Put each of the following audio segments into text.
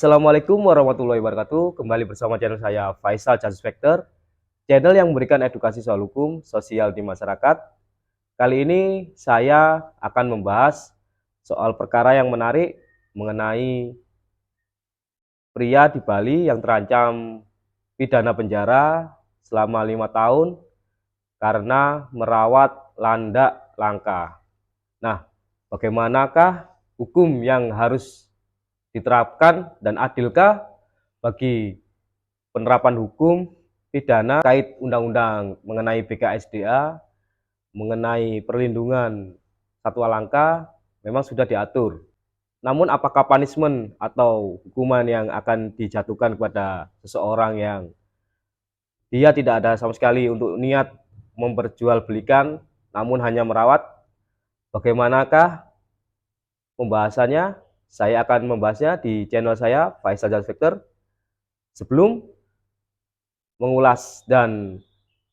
Assalamualaikum warahmatullahi wabarakatuh. Kembali bersama channel saya Faisal Justice Factor, channel yang memberikan edukasi soal hukum sosial di masyarakat. Kali ini saya akan membahas soal perkara yang menarik mengenai pria di Bali yang terancam pidana penjara selama 5 tahun karena merawat landak langka. Nah, bagaimanakah hukum yang harus diterapkan dan adilkah bagi penerapan hukum pidana terkait undang-undang mengenai BKSDA, mengenai perlindungan satwa langka memang sudah diatur. Namun apakah punishment atau hukuman yang akan dijatuhkan kepada seseorang yang dia tidak ada sama sekali untuk niat memperjualbelikan namun hanya merawat, bagaimanakah pembahasannya? Saya akan membahasnya di channel saya Faisal Justice Factor. Sebelum mengulas dan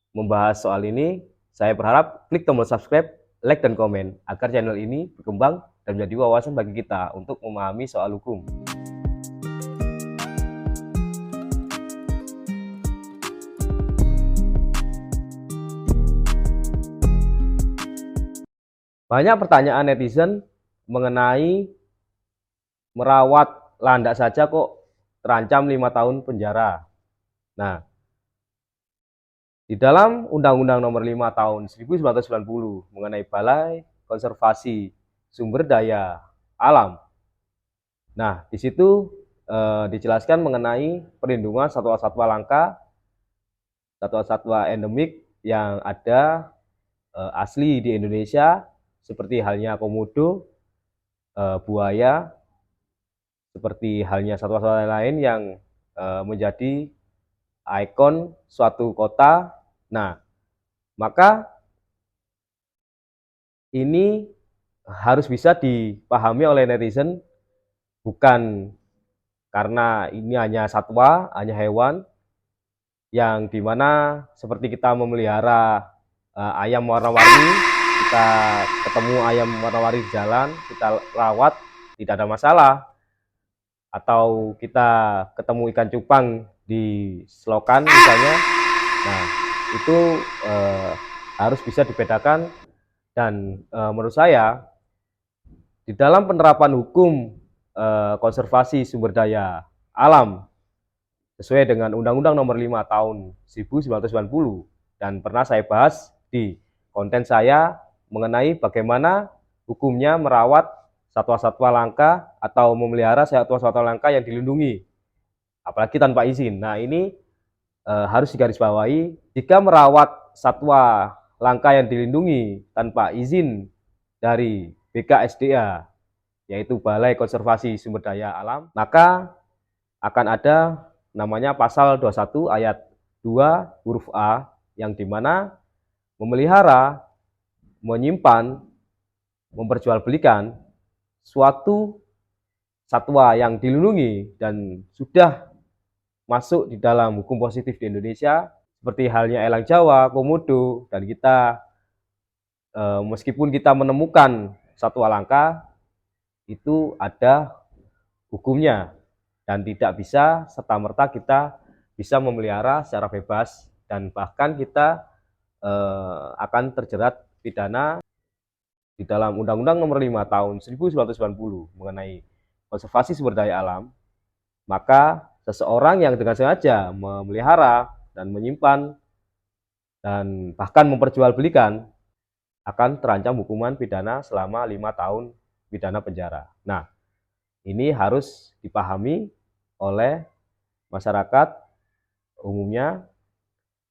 membahas soal ini, saya berharap klik tombol subscribe, like, dan komen agar channel ini berkembang dan menjadi wawasan bagi kita untuk memahami soal hukum. Banyak pertanyaan netizen mengenai merawat landak saja kok terancam 5 tahun penjara. Nah, di dalam Undang-Undang Nomor 5 Tahun 1990 mengenai Balai Konservasi Sumber Daya Alam. Nah, di situ dijelaskan mengenai perlindungan satwa-satwa langka, satwa-satwa endemik yang ada asli di Indonesia, seperti halnya komodo, buaya, seperti halnya satwa-satwa lain yang menjadi ikon suatu kota. Nah, maka ini harus bisa dipahami oleh netizen, bukan karena ini hanya satwa, hanya hewan, yang dimana seperti kita memelihara ayam warna-warni, kita ketemu ayam warna-warni di jalan, kita rawat, tidak ada masalah. Atau kita ketemu ikan cupang di selokan misalnya, nah itu harus bisa dibedakan. Dan menurut saya di dalam penerapan hukum konservasi sumber daya alam sesuai dengan Undang-Undang Nomor 5 Tahun 1990 dan pernah saya bahas di konten saya mengenai bagaimana hukumnya merawat satwa-satwa langka atau memelihara satwa-satwa langka yang dilindungi, apalagi tanpa izin. Nah, ini harus digarisbawahi, jika merawat satwa langka yang dilindungi tanpa izin dari BKSDA, yaitu Balai Konservasi Sumber Daya Alam, maka akan ada namanya pasal 21 ayat 2 huruf A, yang dimana memelihara, menyimpan, memperjualbelikan suatu satwa yang dilindungi dan sudah masuk di dalam hukum positif di Indonesia, seperti halnya elang Jawa, komodo, dan kita meskipun kita menemukan satwa langka, itu ada hukumnya dan tidak bisa serta-merta kita bisa memelihara secara bebas, dan bahkan kita akan terjerat pidana di dalam Undang-Undang Nomor 5 Tahun 1990 mengenai konservasi sumber daya alam. Maka seseorang yang dengan sengaja memelihara dan menyimpan dan bahkan memperjualbelikan akan terancam hukuman pidana selama 5 tahun pidana penjara. Nah, ini harus dipahami oleh masyarakat umumnya.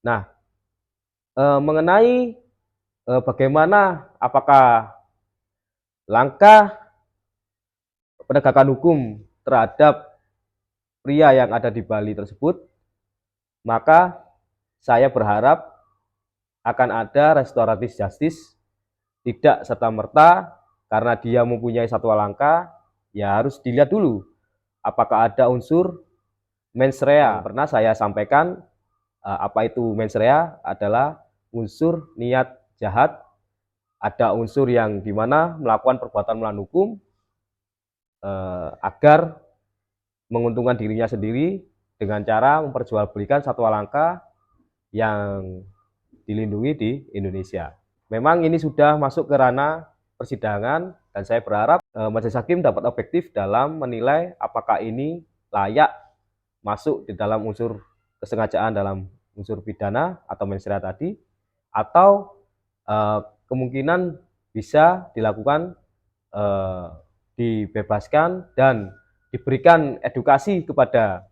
Nah, mengenai bagaimana apakah langkah penegakan hukum terhadap pria yang ada di Bali tersebut, maka saya berharap akan ada restoratif justice, tidak serta-merta karena dia mempunyai satwa langka, ya harus dilihat dulu apakah ada unsur mens rea. Pernah saya sampaikan apa itu mens rea adalah unsur niat jahat, ada unsur yang dimana melakukan perbuatan melawan hukum agar menguntungkan dirinya sendiri dengan cara memperjualbelikan satwa langka yang dilindungi di Indonesia. Memang ini sudah masuk ke ranah persidangan dan saya berharap majelis hakim dapat objektif dalam menilai apakah ini layak masuk di dalam unsur kesengajaan dalam unsur pidana atau mensrea tadi, atau kemungkinan bisa dilakukan dibebaskan dan diberikan edukasi kepada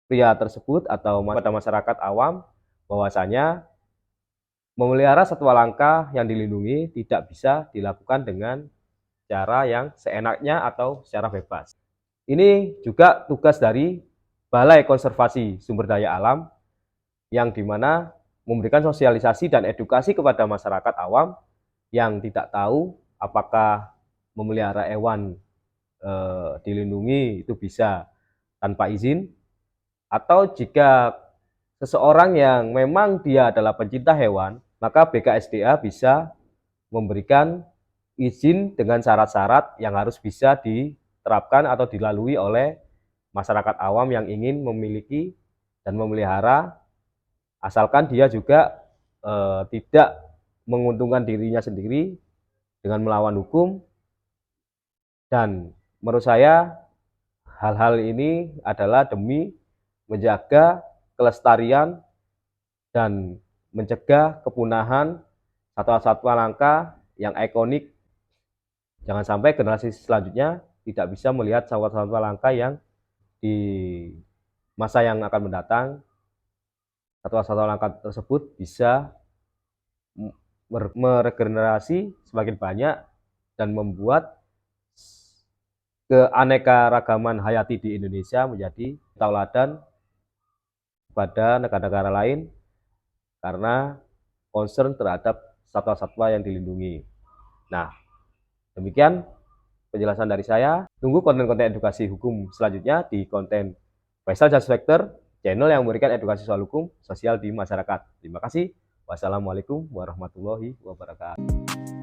pria tersebut atau kepada masyarakat awam bahwasanya memelihara satwa langka yang dilindungi tidak bisa dilakukan dengan cara yang seenaknya atau secara bebas. Ini juga tugas dari Balai Konservasi Sumber Daya Alam yang dimana memberikan sosialisasi dan edukasi kepada masyarakat awam yang tidak tahu apakah memelihara hewan dilindungi itu bisa tanpa izin, atau jika seseorang yang memang dia adalah pencinta hewan, maka BKSDA bisa memberikan izin dengan syarat-syarat yang harus bisa diterapkan atau dilalui oleh masyarakat awam yang ingin memiliki dan memelihara, asalkan dia juga tidak menguntungkan dirinya sendiri dengan melawan hukum. Dan menurut saya hal-hal ini adalah demi menjaga kelestarian dan mencegah kepunahan satwa-satwa langka yang ikonik. Jangan sampai generasi selanjutnya tidak bisa melihat satwa-satwa langka yang di masa yang akan mendatang satwa-satwa langka tersebut bisa meregenerasi semakin banyak dan membuat keanekaragaman hayati di Indonesia menjadi tauladan pada negara-negara lain karena concern terhadap satwa-satwa yang dilindungi. Nah, demikian penjelasan dari saya. Tunggu konten-konten edukasi hukum selanjutnya di konten Faisal Justice Factor, channel yang memberikan edukasi soal hukum sosial di masyarakat. Terima kasih. Wassalamualaikum warahmatullahi wabarakatuh.